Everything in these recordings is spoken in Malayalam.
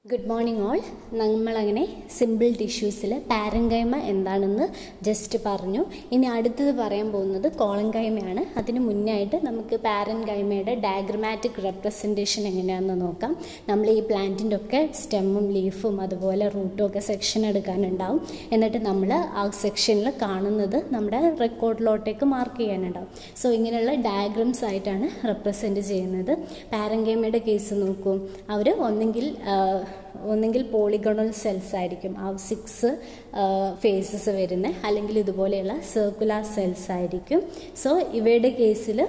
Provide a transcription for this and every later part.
Good morning all. നമ്മളങ്ങനെ സിമ്പിൾ ടിഷ്യൂസിൽ പാരൻകൈമ എന്താണെന്ന് ജസ്റ്റ് പറഞ്ഞു. ഇനി അടുത്തത് പറയാൻ പോകുന്നത് കോളൻകൈമയാണ്. അതിന് മുന്നായിട്ട് നമുക്ക് പാരൻകൈമയുടെ ഡയഗ്രമാറ്റിക് റെപ്രസെൻറ്റേഷൻ എങ്ങനെയാണെന്ന് നോക്കാം. നമ്മൾ ഈ പ്ലാന്റിൻ്റെ ഒക്കെ സ്റ്റെമ്മും ലീഫും അതുപോലെ റൂട്ടും ഒക്കെ സെക്ഷൻ എടുക്കാനുണ്ടാവും. എന്നിട്ട് നമ്മൾ ആ സെക്ഷനിൽ കാണുന്നത് നമ്മുടെ റെക്കോർഡിലോട്ടേക്ക് മാർക്ക് ചെയ്യാനുണ്ടാവും. സോ ഇങ്ങനെയുള്ള ഡയഗ്രംസ് ആയിട്ടാണ് റെപ്രസെൻറ്റ് ചെയ്യുന്നത്. പാരൻകൈമയുടെ കേസ് നോക്കൂ. അവർ ഒന്നെങ്കിൽ പോളിഗണൽ സെൽസ് ആയിരിക്കും, ആ 6 ഫേസസ് വരുന്നത്, അല്ലെങ്കിൽ ഇതുപോലെയുള്ള സർക്കുലർ സെൽസ് ആയിരിക്കും. സോ ഇവയുടെ കേസിൽ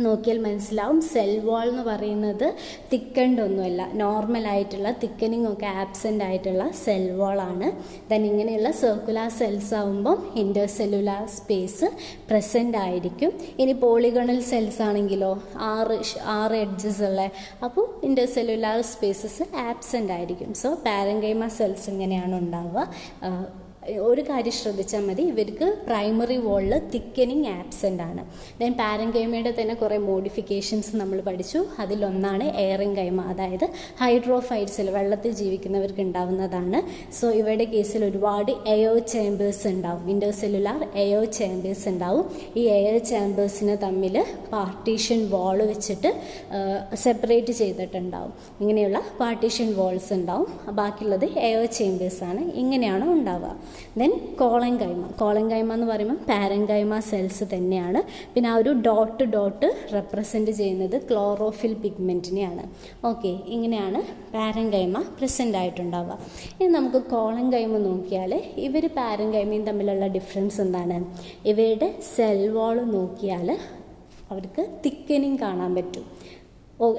നോക്കിയാൽ മനസ്സിലാവും, സെൽ വാൾ എന്ന് പറയുന്നത് തിക്കൻഡ് ഒന്നുമല്ല, നോർമലായിട്ടുള്ള തിക്കനിങ് ഒക്കെ ആബ്സെൻ്റ് ആയിട്ടുള്ള സെൽ വാളാണ്. ദെൻ ഇങ്ങനെയുള്ള സർക്കുലർ സെൽസ് ആകുമ്പം ഇൻ്റർസെല്ലുലാർ സ്പേസ് പ്രസൻ്റ് ആയിരിക്കും. ഇനി പോളിഗണൽ സെൽസ് ആണെങ്കിലോ 6 എഡ്ജസ് ഉള്ള, അപ്പോൾ ഇൻ്റർസെല്ലുലാർ സ്പേസസ് ആബ്സെൻ്റ് ആയിരിക്കും. സോ പാരൻകൈമ സെൽസ് ഇങ്ങനെയാണ് ഉണ്ടാവുക. ഒരു കാര്യം ശ്രദ്ധിച്ചാൽ മതി, ഇവർക്ക് പ്രൈമറി വോളിൽ തിക്കനിങ് ആബ്സെൻ്റ് ആണ്. ദെൻ പാരൻകൈമയുടെ തന്നെ കുറേ മോഡിഫിക്കേഷൻസ് നമ്മൾ പഠിച്ചു. അതിലൊന്നാണ് എയറിൻകൈമ, അതായത് ഹൈഡ്രോഫൈറ്റ്സിൽ വെള്ളത്തിൽ ജീവിക്കുന്നവർക്ക് ഉണ്ടാവുന്നതാണ്. സോ ഇവയുടെ കേസിൽ ഒരുപാട് എയർ ചേമ്പേഴ്സ് ഉണ്ടാവും, ഇൻ്റർസെല്ലുലാർ എയർ ചേമ്പേഴ്സ് ഉണ്ടാവും. ഈ എയർ ചേമ്പേഴ്സിനെ തമ്മിൽ പാർട്ടീഷൻ വാൾ വെച്ചിട്ട് സെപ്പറേറ്റ് ചെയ്തിട്ടുണ്ടാവും. ഇങ്ങനെയുള്ള പാർട്ടീഷൻ വാൾസ് ഉണ്ടാവും. ബാക്കിയുള്ളത് എയർ ചേമ്പേഴ്സാണ്. ഇങ്ങനെയാണ് ഉണ്ടാവുക. ദെൻ കോളൻകൈമ എന്ന് പറയുമ്പോൾ പാരൻകൈമ സെൽസ് തന്നെയാണ്. പിന്നെ ആ ഒരു ഡോട്ട് റെപ്രസെൻറ്റ് ചെയ്യുന്നത് ക്ലോറോഫിൽ പിഗ്മെൻറ്റിനെയാണ്. ഓക്കെ, ഇങ്ങനെയാണ് പാരൻകൈമ പ്രസൻ്റ് ആയിട്ടുണ്ടാവുക. ഇനി നമുക്ക് കോളൻകൈമ നോക്കിയാൽ ഇവർ പാരൻകൈമയും തമ്മിലുള്ള ഡിഫറൻസ് എന്താണ്? ഇവയുടെ സെൽ വാൾ നോക്കിയാൽ അവർക്ക് തിക്കനിങ് കാണാൻ പറ്റും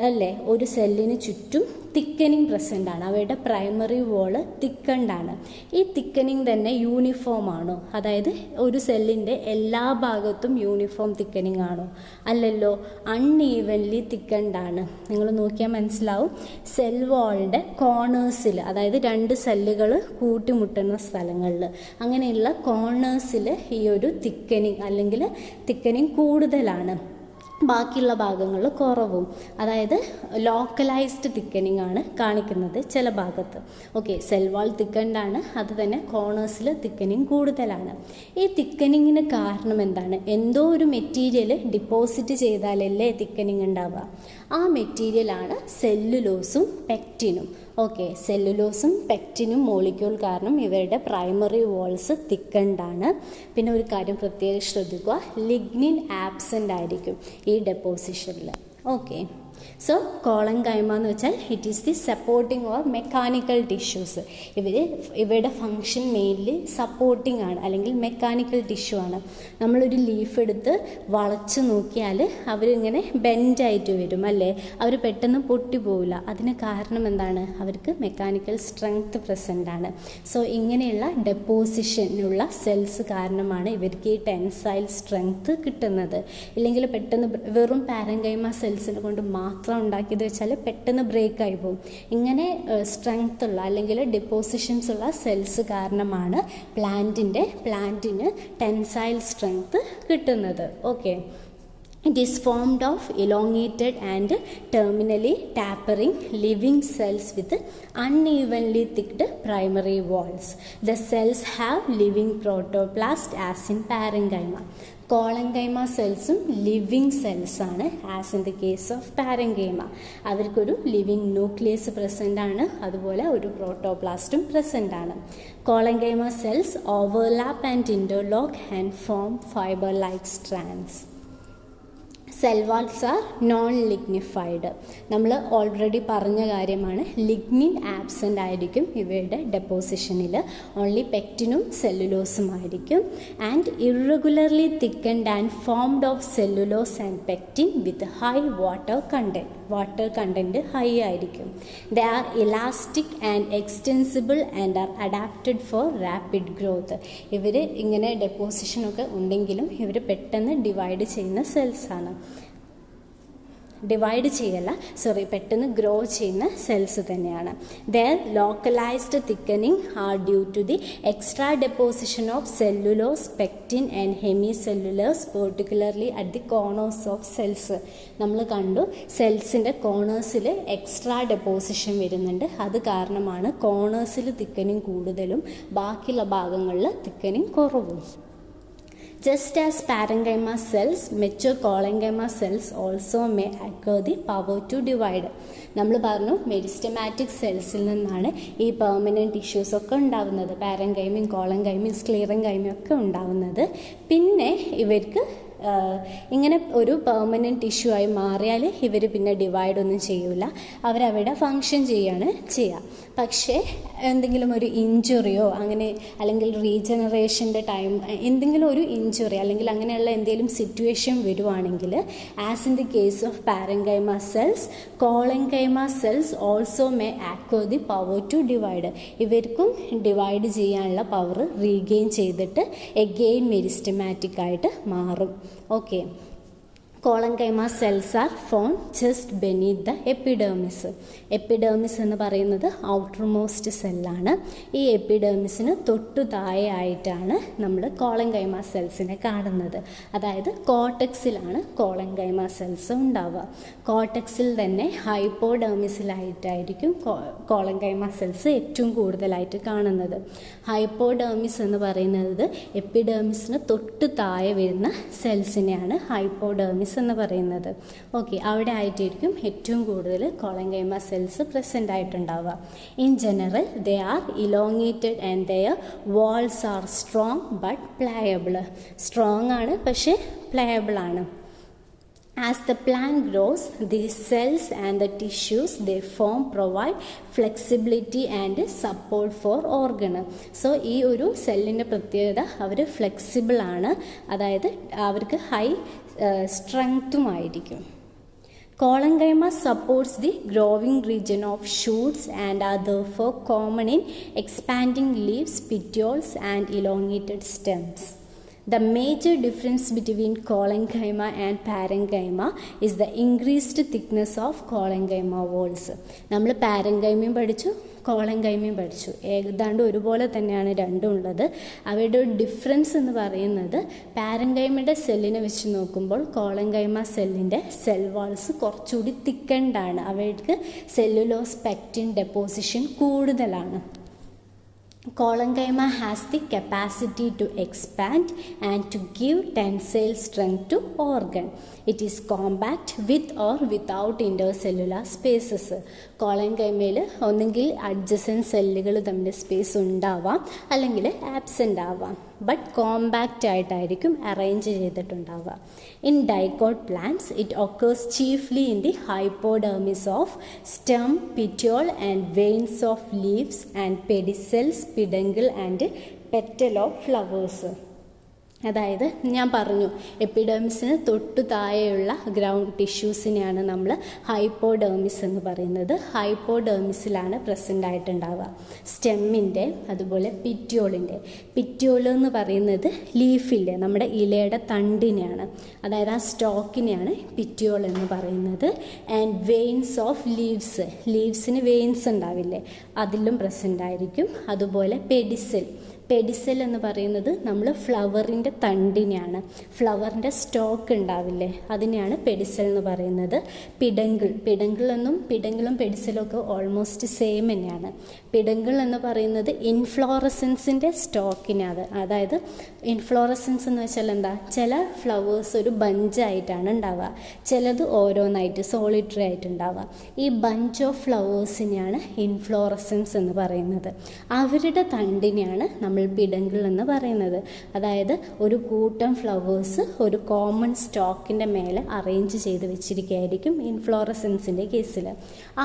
അല്ലേ? ഒരു സെല്ലിന് ചുറ്റും തിക്കനിങ് പ്രസൻ്റ് ആണ്. അവയുടെ പ്രൈമറി വോള് തിക്കണ്ടാണ്. ഈ തിക്കനിങ് തന്നെ യൂണിഫോം ആണോ? അതായത് ഒരു സെല്ലിൻ്റെ എല്ലാ ഭാഗത്തും യൂണിഫോം തിക്കനിങ് ആണോ? അല്ലല്ലോ, അൺഈവൻലി തിക്കണ്ടാണ്. നിങ്ങൾ നോക്കിയാൽ മനസ്സിലാവും, സെൽ വാളിൻ്റെ കോർണേഴ്സിൽ, അതായത് 2 സെല്ലുകൾ കൂട്ടിമുട്ടുന്ന സ്ഥലങ്ങളിൽ, അങ്ങനെയുള്ള കോർണേഴ്സിൽ ഈ ഒരു തിക്കനിങ് അല്ലെങ്കിൽ തിക്കനിങ് കൂടുതലാണ്, ബാക്കിയുള്ള ഭാഗങ്ങളിൽ കുറവും. അതായത് ലോക്കലൈസ്ഡ് തിക്കനിങ് ആണ് കാണിക്കുന്നത് ചില ഭാഗത്ത്. ഓക്കെ, സെൽ വാൾ തിക്കണ്ടാണ്, അത് തന്നെ കോർണേഴ്സിൽ തിക്കനിങ് കൂടുതലാണ്. ഈ തിക്കനിങ്ങിന് കാരണം എന്താണ്? എന്തോ ഒരു മെറ്റീരിയൽ ഡിപ്പോസിറ്റ് ചെയ്താലല്ലേ തിക്കനിങ് ഉണ്ടാവുക. ആ മെറ്റീരിയലാണ് സെല്ലുലോസും പെക്റ്റിനും. ഓക്കെ, സെല്ലുലോസും പെക്റ്റിനും മോളിക്യൂൾ കാരണം ഇവരുടെ പ്രൈമറി വാൾസ് തിക്കണ്ടാണ്. പിന്നെ ഒരു കാര്യം പ്രത്യേകം ശ്രദ്ധിക്കുക, ലിഗ്നിൻ ആബ്സെൻ്റ് ആയിരിക്കും ഈ ഡെപ്പോസിഷനിൽ. ഓക്കെ, സോ കോളൻകൈമ എന്ന് വെച്ചാൽ it is the supporting or mechanical tissues. ഇവയുടെ ഫങ്ഷൻ മെയിൻലി സപ്പോർട്ടിങ് ആണ്, അല്ലെങ്കിൽ മെക്കാനിക്കൽ ടിഷ്യൂ ആണ്. നമ്മളൊരു ലീഫ് എടുത്ത് വളച്ച് നോക്കിയാൽ അവരിങ്ങനെ ബെൻഡായിട്ട് വരും അല്ലേ? അവർ പെട്ടെന്ന് പൊട്ടിപ്പോവില്ല. അതിന് കാരണം എന്താണ്? അവർക്ക് മെക്കാനിക്കൽ സ്ട്രെങ്ത് പ്രസൻ്റ് ആണ്. സോ ഇങ്ങനെയുള്ള ഡെപ്പോസിഷനുള്ള സെൽസ് കാരണമാണ് ഇവർക്ക് ഈ ടെൻസൈൽ സ്ട്രെങ്ത് കിട്ടുന്നത്. ഇല്ലെങ്കിൽ പെട്ടെന്ന് വെറും പാരൻകൈമ സെൽസിനെ കൊണ്ട് മാത്രം ഉണ്ടാക്കിയത് വെച്ചാൽ പെട്ടെന്ന് ബ്രേക്ക് ആയി പോകും. ഇങ്ങനെ സ്ട്രെങ്ത് ഉള്ള അല്ലെങ്കിൽ ഡെപ്പോസിഷൻസ് ഉള്ള സെൽസ് കാരണമാണ് പ്ലാന്റിന് ടെൻസൈൽ സ്ട്രെങ്ത് കിട്ടുന്നത്. Okay, it is formed of elongated and terminally tapering living cells with unevenly thicked primary walls. The cells have living protoplast as in parenchyma. Collenchyma സെൽസും ലിവിങ് സെൽസ് ആണ്, as in the case of parenchyma. അവർക്കൊരു ലിവിങ് ന്യൂക്ലിയസ് പ്രസൻ്റ് ആണ്, അതുപോലെ ഒരു പ്രോട്ടോപ്ലാസ്റ്റും പ്രസൻ്റ് ആണ്. Collenchyma cells overlap and interlock and form fibre like strands. Cell walls are non lignified. നമ്മൾ ഓൾറെഡി പറഞ്ഞ കാര്യമാണ്, ലിഗ്നിൻ ആബ്സെൻ്റ് ആയിരിക്കും ഇവയുടെ ഡെപ്പോസിഷനിൽ. ഓൺലി പെക്റ്റിനും സെല്ലുലോസും ആയിരിക്കും. And irregularly thickened and formed of cellulose and pectin with high water content high ആയിരിക്കും. They are elastic and extensible and are adapted for rapid growth. ഇവർ ഇങ്ങനെ ഡെപ്പോസിഷനൊക്കെ ഉണ്ടെങ്കിലും ഇവർ പെട്ടെന്ന് ഡിവൈഡ് ചെയ്യുന്ന സെൽസാണ്. ഡിവൈഡ് ചെയ്യല്ല, പെട്ടെന്ന് ഗ്രോ ചെയ്യുന്ന സെൽസ് തന്നെയാണ്. There localised thickening are due to the extra deposition of cellulose, pectin and hemicellulose, particularly at the corners of cells. നമ്മൾ കണ്ടു സെൽസിൻ്റെ കോർണേഴ്സിൽ എക്സ്ട്രാ ഡെപ്പോസിഷൻ വരുന്നുണ്ട്. അത് കാരണമാണ് കോർണേഴ്സിൽ തിക്കനിങ് കൂടുതലും ബാക്കിയുള്ള ഭാഗങ്ങളിൽ തിക്കനിങ് കുറവും. Just as parenchyma cells, mature collenchyma cells also may acquire the power to divide. നമ്മൾ പറഞ്ഞു മെരിസ്റ്റമാറ്റിക് സെൽസിൽ നിന്നാണ് ഈ പെർമനൻറ്റ് ടിഷ്യൂസ് ഒക്കെ ഉണ്ടാവുന്നത്. പാരൻകൈമയും കോളൻകൈമയും സ്ക്ലീറൻകൈമയും ഒക്കെ ഉണ്ടാവുന്നത്. പിന്നെ ഇവർക്ക് ഇങ്ങനെ ഒരു പെർമനൻറ്റ് ടിഷ്യൂ ആയി മാറിയാൽ ഇവർ പിന്നെ ഡിവൈഡ് ഒന്നും ചെയ്യൂല, അവരവിടെ ഫങ്ഷൻ ചെയ്യാണ് ചെയ്യുക. പക്ഷേ എന്തെങ്കിലും ഒരു ഇഞ്ചുറിയോ അങ്ങനെ അല്ലെങ്കിൽ റീജനറേഷൻ്റെ ടൈം എന്തെങ്കിലും ഒരു ഇഞ്ചുറി അല്ലെങ്കിൽ അങ്ങനെയുള്ള എന്തെങ്കിലും സിറ്റുവേഷൻ വരുവാണെങ്കിൽ, as in the case of parenchyma cells, collenchyma cells also may acquire the power to divide. ഇവർക്കും ഡിവൈഡ് ചെയ്യാനുള്ള പവർ റീഗെയിൻ ചെയ്തിട്ട് എഗെയിൻ മെരിസ്റ്റമാറ്റിക് ആയിട്ട് മാറും. Okay, collenchyma cells are found just beneath the epidermis. Epidermis എന്ന് പറയുന്നത് ഔട്ടർ മോസ്റ്റ് സെല്ലാണ്. ഈ എപ്പിഡേർമിസിന് തൊട്ടു താഴെ ആയിട്ടാണ് നമ്മൾ കോളൻകൈമ സെൽസിനെ കാണുന്നത്. അതായത് കോർട്ടെക്സിലാണ് കോളൻകൈമ സെൽസ് ഉണ്ടാവുക. കോർട്ടെക്സിൽ തന്നെ ഹൈപ്പോഡേർമിസിലായിട്ടായിരിക്കും കോളൻകൈമ സെൽസ് ഏറ്റവും കൂടുതലായിട്ട് കാണുന്നത്. ഹൈപ്പോഡേർമിസ് എന്ന് പറയുന്നത് എപ്പിഡേർമിസിന് തൊട്ടു താഴെ വരുന്ന സെൽസിനെയാണ് ഹൈപ്പോഡേർമിസ് എന്ന് പറയുന്നത്. ഓക്കെ, അവിടെ ആയിട്ടായിരിക്കും ഏറ്റവും കൂടുതൽ കോളൻകൈമ സെൽസ് പ്രസൻ്റ് ആയിട്ടുണ്ടാവുക. In general they are elongated and their walls are strong but pliable. Strong ആണ് പക്ഷേ പ്ലയബിൾ ആണ്. As the plant grows, these cells and the tissues they form provide flexibility and support for organ. So ഈ ഒരു സെല്ലിൻ്റെ പ്രത്യേകത അവർ ഫ്ലെക്സിബിൾ ആണ്, അതായത് അവർക്ക് high സ്ട്രെങ്ത്തുമായിരിക്കും. Collenchyma supports the growing region of shoots and are therefore common in expanding leaves, petioles and elongated stems. The major difference between collenchyma and parenchyma is the increased thickness of collenchyma walls. നമ്മൾ പാരൻകൈമയും പഠിച്ചു, കോളൻകൈമയും പഠിച്ചു. ഏതാണ്ട് ഒരുപോലെ തന്നെയാണ് രണ്ടും ഉള്ളത്. അവയുടെ ഒരു ഡിഫറൻസ് എന്ന് പറയുന്നത് പാരൻകൈമയുടെ സെല്ലിനെ വെച്ച് നോക്കുമ്പോൾ കോളൻകൈമ സെല്ലിൻ്റെ സെൽ വാൾസ് കുറച്ചുകൂടി തിക്കണ്ടാണ്. അവർക്ക് സെല്ലുലോസ്, പെക്റ്റിൻ ഡെപ്പോസിഷൻ കൂടുതലാണ്. Collenchyma has the capacity to expand and to give tensile strength to organ. It is compact with or without intercellular spaces. കോളൻകൈമയിൽ ഒന്നെങ്കിൽ അഡ്ജസൻറ്റ് സെല്ലുകൾ തമ്മിൽ സ്പേസ് ഉണ്ടാവാം അല്ലെങ്കിൽ ആബ്സെൻ്റ് ആവാം, ബട്ട് കോമ്പാക്റ്റ് ആയിട്ടായിരിക്കും അറേഞ്ച് ചെയ്തിട്ടുണ്ടാവുക. In dicot plants it occurs chiefly in the hypodermis of stem, petiole and veins of leaves and pedicels, peduncle and petal of flowers. അതായത് ഞാൻ പറഞ്ഞു എപ്പിഡെർമിസിന് തൊട്ടു താഴെയുള്ള ഗ്രൗണ്ട് ടിഷ്യൂസിനെയാണ് നമ്മൾ ഹൈപ്പോഡെർമിസ് എന്ന് പറയുന്നത്. ഹൈപ്പോഡെർമിസിലാണ് പ്രസൻ്റ് ആയിട്ടുണ്ടാവുക. സ്റ്റെമ്മിൻ്റെ അതുപോലെ പിറ്റിയോളിൻ്റെ. പിറ്റിയോൾ എന്ന് പറയുന്നത് ലീഫിൻ്റെ, നമ്മുടെ ഇലയുടെ തണ്ടിനെയാണ്, അതായത് ആ സ്റ്റോക്കിനെയാണ് പിറ്റിയോൾ എന്ന് പറയുന്നത്. ആൻഡ് വെയിൻസ് ഓഫ് ലീവ്സ്, ലീവ്സിന് വെയിൻസ് ഉണ്ടാവില്ലേ, അതിലും പ്രസൻ്റ് ആയിരിക്കും. അതുപോലെ പെഡിസിൽ, പെഡിസെൽ എന്ന് പറയുന്നത് നമ്മൾ ഫ്ലവറിൻ്റെ തണ്ടിനെയാണ്, ഫ്ലവറിൻ്റെ സ്റ്റോക്ക് ഉണ്ടാവില്ലേ അതിനെയാണ് പെഡിസെൽ എന്ന് പറയുന്നത്. പിഡങ്കിളും പെഡിസലും ഒക്കെ ഓൾമോസ്റ്റ് സെയിം തന്നെയാണ്. പിഡങ്കിൾ എന്ന് പറയുന്നത് ഇൻഫ്ലോറസൻസിൻ്റെ സ്റ്റോക്കിനാണ്. അതായത് ഇൻഫ്ലോറസൻസ് എന്ന് വെച്ചാൽ എന്താ, ചില ഫ്ലവേഴ്സ് ഒരു ബഞ്ചായിട്ടാണ് ഉണ്ടാവുക, ചിലത് ഓരോന്നായിട്ട് സോളിറ്ററി ആയിട്ടുണ്ടാവുക. ഈ ബഞ്ച് ഓഫ് ഫ്ലവേഴ്സിനെയാണ് ഇൻഫ്ലോറസൻസ് എന്ന് പറയുന്നത്. അവരുടെ തണ്ടിനെയാണ് നമ്മൾ പിഡങ്കിൾ എന്ന് പറയുന്നത്. അതായത് ഒരു കൂട്ടം ഫ്ലവേഴ്സ് ഒരു കോമൺ സ്റ്റോക്കിൻ്റെ മേലെ അറേഞ്ച് ചെയ്ത് വെച്ചിരിക്കുകയായിരിക്കും ഇൻഫ്ലോറസൻസിൻ്റെ കേസിൽ.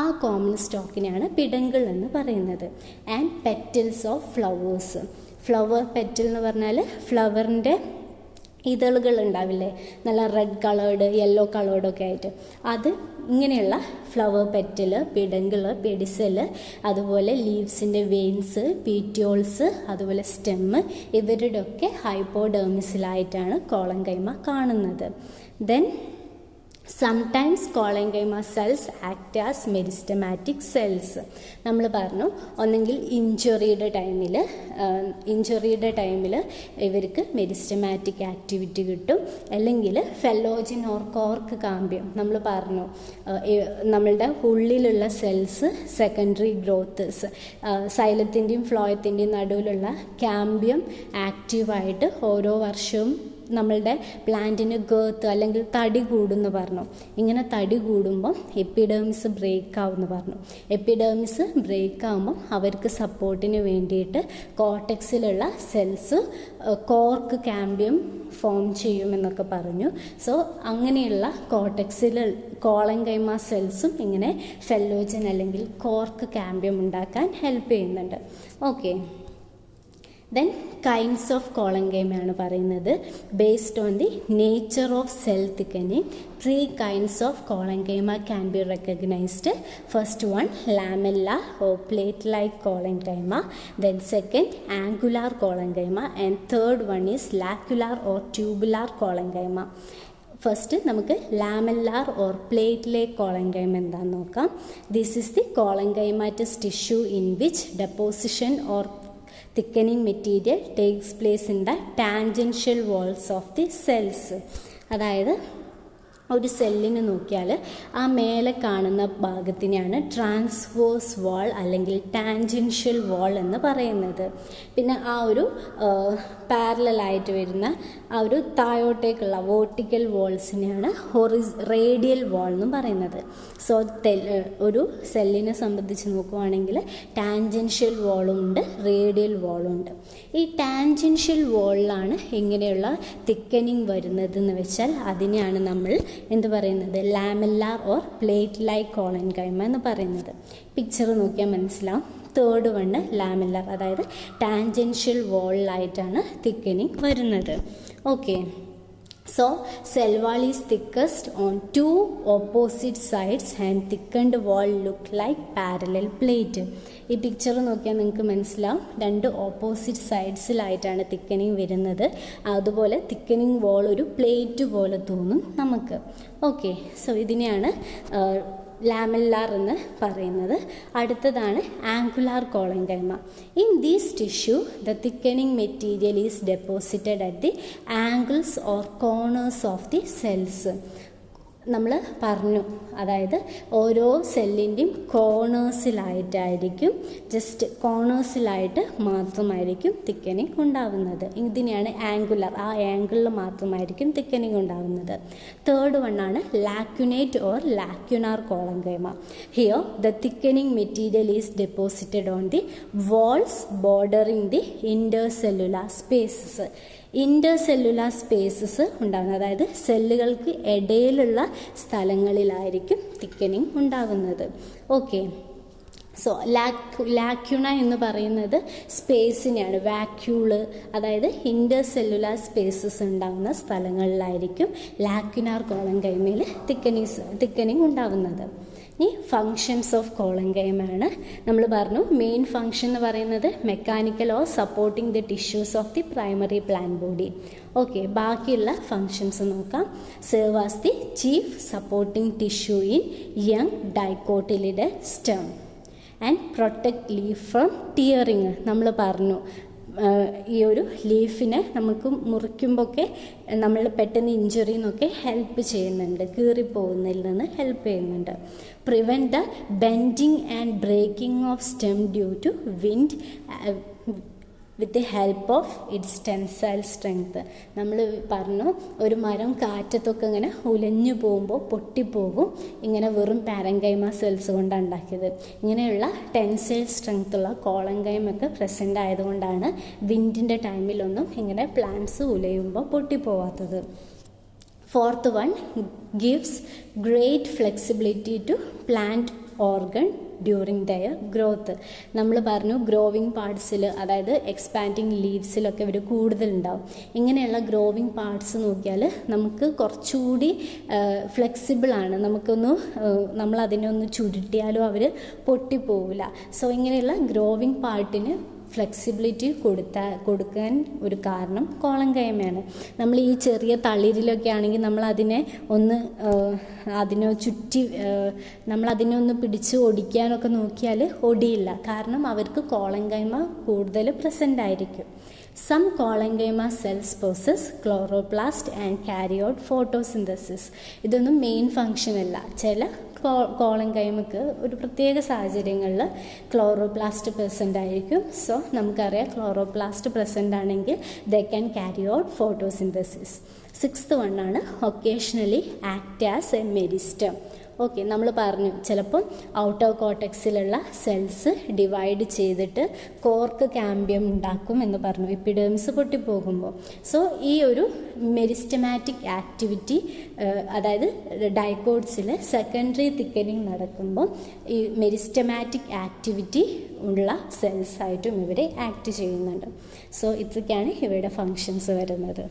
ആ കോമൺ സ്റ്റോക്കിനെയാണ് പിഡങ്കിൾ എന്ന് പറയുന്നത്. And petals of flowers, flower petal എന്ന് പറഞ്ഞാൽ ഫ്ലവറിൻ്റെ ഇതളുകൾ ഉണ്ടാവില്ലേ, നല്ല റെഡ് കളേർഡ്, യെല്ലോ കളേർഡൊക്കെ ആയിട്ട്, അത് ഇങ്ങനെയുള്ള ഫ്ലവർ പെറ്റൽ, പിഡങ്കിള്, പെഡിസെല്, അതുപോലെ ലീവ്സിൻ്റെ വെയിൻസ്, പീറ്റിയോൾസ്, അതുപോലെ സ്റ്റെമ്മ്, ഇവരുടെ ഒക്കെ ഹൈപ്പോഡെർമിസിലായിട്ടാണ് കോളൻകൈമ കാണുന്നത്. Then sometimes collenchyma cells act as meristematic cells. നമ്മൾ പറഞ്ഞു ഒന്നെങ്കിൽ ഇഞ്ചുറിയുടെ ടൈമിൽ ഇവർക്ക് മെരിസ്റ്റമാറ്റിക് ആക്ടിവിറ്റി കിട്ടും, അല്ലെങ്കിൽ ഫെല്ലോജിൻ ഓർ കോർക്ക് കാമ്പ്യം. നമ്മൾ പറഞ്ഞു നമ്മളുടെ ഉള്ളിലുള്ള സെൽസ് സെക്കൻഡറി ഗ്രോത്തേഴ്സ്, സൈലത്തിൻ്റെയും ഫ്ലോയത്തിൻ്റെയും നടുവിലുള്ള കാമ്പ്യം ആക്റ്റീവായിട്ട് ഓരോ വർഷവും നമ്മളുടെ പ്ലാന്റിന് ഗേർത്ത് അല്ലെങ്കിൽ തടി കൂടുമെന്ന് പറഞ്ഞു. ഇങ്ങനെ തടി കൂടുമ്പം എപ്പിഡേമിസ് ബ്രേക്ക് ആവുമെന്ന് പറഞ്ഞു. എപ്പിഡേമിസ് ബ്രേക്ക് ആകുമ്പം അവർക്ക് സപ്പോർട്ടിന് വേണ്ടിയിട്ട് കോർട്ടെക്സിലുള്ള സെൽസ് കോർക്ക് കാമ്പ്യം ഫോം ചെയ്യുമെന്നൊക്കെ പറഞ്ഞു. സോ അങ്ങനെയുള്ള കോർട്ടെക്സിൽ കോളൻകൈമ സെൽസും ഇങ്ങനെ ഫെല്ലോജൻ അല്ലെങ്കിൽ കോർക്ക് കാമ്പ്യം ഉണ്ടാക്കാൻ ഹെൽപ്പ് ചെയ്യുന്നുണ്ട്. ഓക്കെ, ദെൻ കൈൻഡ്സ് ഓഫ് കോളൻകൈമയാണ് പറയുന്നത്. Based on the nature of cell thickening, 3 kinds of collenchyma can be recognized. First one, lamellar or plate-like collenchyma. Then second, angular collenchyma. And third one is lacular or tubular collenchyma. First നമുക്ക് lamellar or plate like collenchyma എന്താണെന്ന് നോക്കാം. This is the collenchymatous tissue in which deposition or thickening material takes place in the tangential walls of the cells. അതായത് ഒരു സെല്ലിന് നോക്കിയാൽ ആ മേലെ കാണുന്ന ഭാഗത്തിനെയാണ് ട്രാൻസ്വേഴ്സ് വാൾ അല്ലെങ്കിൽ ടാൻജൻഷ്യൽ വാൾ എന്ന് പറയുന്നത്. പിന്നെ ആ ഒരു പാരലായിട്ട് വരുന്ന ആ ഒരു താഴോട്ടേക്കുള്ള വേർട്ടിക്കൽ വാൾസിനെയാണ് റേഡിയൽ വാൾ എന്ന് പറയുന്നത്. സോ ഒരു സെല്ലിനെ സംബന്ധിച്ച് നോക്കുവാണെങ്കിൽ ടാൻജൻഷ്യൽ വാളും ഉണ്ട്, റേഡിയൽ വാളും ഉണ്ട്. ഈ ടാൻജൻഷ്യൽ വാളിലാണ് ഇങ്ങനെയുള്ള തിക്കനിങ് വരുന്നതെന്ന് വെച്ചാൽ അതിനെയാണ് നമ്മൾ എന്ത് പറയുന്നത്, ലാമെല്ലാർ ഓർ പ്ലേറ്റ് ലൈക്ക് കോളൻകൈമ എന്ന് പറയുന്നത്. പിക്ചർ നോക്കിയാൽ മനസ്സിലാവും. തേർഡ് വണ് ലാമെല്ലാർ, അതായത് ടാൻജൻഷ്യൽ വാളിലായിട്ടാണ് തിക്കനിങ് വരുന്നത്. Okay, so cell wall is thickest on 2 opposite sides and thickened wall look like parallel plate. ഈ പിക്ചർ നോക്കിയാൽ നിങ്ങൾക്ക് മനസ്സിലാവും, 2 ഓപ്പോസിറ്റ് സൈഡ്സിലായിട്ടാണ് തിക്കനിങ് വരുന്നത്. അതുപോലെ തിക്കനിങ് വാൾ ഒരു പ്ലേറ്റ് പോലെ തോന്നും നമുക്ക്. ഓക്കെ, സോ ഇതിനെയാണ് ലാമെല്ലാർ എന്ന് പറയുന്നത്. അടുത്തതാണ് angular collenchyma. In these tissue the thickening material is deposited at the angles or corners of the cells. നമ്മൾ പറഞ്ഞു, അതായത് ഓരോ സെല്ലിൻ്റെയും കോർണേഴ്സിലായിട്ടായിരിക്കും, ജസ്റ്റ് കോർണേഴ്സിലായിട്ട് മാത്രമായിരിക്കും തിക്കനിങ് ഉണ്ടാവുന്നത്. ഇതിനെയാണ് ആംഗുലർ, ആ ആംഗിളിൽ മാത്രമായിരിക്കും തിക്കനിങ് ഉണ്ടാവുന്നത്. തേർഡ് വണ്ണാണ് lacunate or lacunar collenchyma. Here the thickening material is deposited on the walls bordering the intercellular spaces. Intercellular spaces ഉണ്ടാകുന്നത്, അതായത് സെല്ലുകൾക്ക് ഇടയിലുള്ള സ്ഥലങ്ങളിലായിരിക്കും തിക്കനിങ് ഉണ്ടാകുന്നത്. ഓക്കെ, സോ ലാക്യുണ എന്ന് പറയുന്നത് സ്പേസിനെയാണ്, വാക്യൂള്, അതായത് ഇൻ്റർസെല്ലുലാർ സ്പേസസ് ഉണ്ടാകുന്ന സ്ഥലങ്ങളിലായിരിക്കും ലാക്യുനാർ കോളൻകൈമയിൽ തിക്കനിങ് ഉണ്ടാകുന്നത്. ഇനി ഫങ്ഷൻസ് ഓഫ് കോളൻകൈമയാണ്. നമ്മൾ പറഞ്ഞു മെയിൻ ഫങ്ഷൻ എന്ന് പറയുന്നത് mechanical or supporting the tissues of the primary plant body. Okay, ബാക്കിയുള്ള ഫങ്ഷൻസ് നോക്കാം. Serve as the chief supporting tissue in young dicotyledonous stem and protect leaf from tearing. നമ്മൾ പറഞ്ഞു ഈ ഒരു ലീഫിനെ നമുക്ക് മുറിക്കുമ്പോഴൊക്കെ നമ്മൾ പെട്ടെന്ന് ഇഞ്ചുറി എന്നൊക്കെ ഹെൽപ്പ് ചെയ്യുന്നുണ്ട്, കീറിപ്പോകുന്നതിൽ നിന്ന് ഹെൽപ്പ് ചെയ്യുന്നുണ്ട്. Prevent the bending and breaking of stem due to wind with the help of its tensile strength. നമ്മൾ പറഞ്ഞു ഒരു മരം കാറ്റത്തൊക്കെ ഇങ്ങനെ ഉലഞ്ഞു പോകുമ്പോൾ പൊട്ടിപ്പോകും, ഇങ്ങനെ വെറും പാരൻകൈമ സെൽസ് കൊണ്ടാണ് ഉണ്ടാക്കിയത്. ഇങ്ങനെയുള്ള ടെൻസൈൽ സ്ട്രെങ്ത്തുള്ള കോളൻകൈമൊക്കെ പ്രസൻ്റ് ആയതുകൊണ്ടാണ് വിൻഡിൻ്റെ ടൈമിലൊന്നും ഇങ്ങനെ പ്ലാന്റ്സ് ഉലയുമ്പോൾ പൊട്ടിപ്പോവാത്തത്. Fourth one, gives great flexibility to plant organ during their growth. നമ്മൾ പറഞ്ഞു ഗ്രോവിങ് പാർട്സിൽ, അതായത് എക്സ്പാൻഡിങ് ലീവ്സിലൊക്കെ ഇവർ കൂടുതലുണ്ടാവും. ഇങ്ങനെയുള്ള ഗ്രോവിങ് പാർട്സ് നോക്കിയാൽ നമുക്ക് കുറച്ചുകൂടി ഫ്ലെക്സിബിളാണ്, നമ്മൾ അതിനെ ഒന്ന് ചുരുട്ടിയാലും അവർ പൊട്ടിപ്പോവില്ല. സോ ഇങ്ങനെയുള്ള ഗ്രോവിങ് പാർട്ടിന് ഫ്ലെക്സിബിലിറ്റി കൊടുക്കാൻ ഒരു കാരണം കോളങ്കൈമയാണ്. നമ്മൾ ഈ ചെറിയ തളിരിലൊക്കെ ആണെങ്കിൽ നമ്മൾ അതിനെ അതിനെ ചുറ്റി നമ്മളതിനെ ഒന്ന് പിടിച്ച് ഒടിക്കാനൊക്കെ നോക്കിയാൽ ഒടിയില്ല, കാരണം അവർക്ക് കോളങ്കൈമ കൂടുതൽ പ്രസൻ്റ് ആയിരിക്കും. Some collenchyma cells possess chloroplast and carry out photosynthesis. ഇതൊന്നും മെയിൻ ഫങ്ഷൻ അല്ല. ചില കോളങ്കൈമക്ക് ഒരു പ്രത്യേക സാഹചര്യങ്ങളിൽ ക്ലോറോപ്ലാസ്റ്റ് പ്രസൻ്റ് ആയിരിക്കും. സോ നമുക്കറിയാം ക്ലോറോപ്ലാസ്റ്റ് പ്രസൻ്റ് ആണെങ്കിൽ they can carry out photosynthesis. 6th വണ്ണാണ് occasionally act as a meristem. Okay, നമ്മൾ പറഞ്ഞു ചിലപ്പം ഔട്ടർ കോർട്ടെക്സിലുള്ള സെൽസ് ഡിവൈഡ് ചെയ്തിട്ട് കോർക്ക് കാമ്പിയം ഉണ്ടാക്കും എന്ന് പറഞ്ഞു എപ്പിഡേമിസ് പൊട്ടിപ്പോകുമ്പോൾ. സോ ഈ ഒരു മെരിസ്റ്റമാറ്റിക് ആക്ടിവിറ്റി, അതായത് ഡൈക്കോട്സിൽ സെക്കൻഡറി തിക്കനിങ് നടക്കുമ്പോൾ ഈ മെരിസ്റ്റമാറ്റിക് ആക്ടിവിറ്റി ഉള്ള സെൽസായിട്ടും ഇവർ ആക്ട് ചെയ്യുന്നുണ്ട്. സോ ഇതൊക്കെയാണ് ഇവയുടെ ഫങ്ഷൻസ് വരുന്നത്.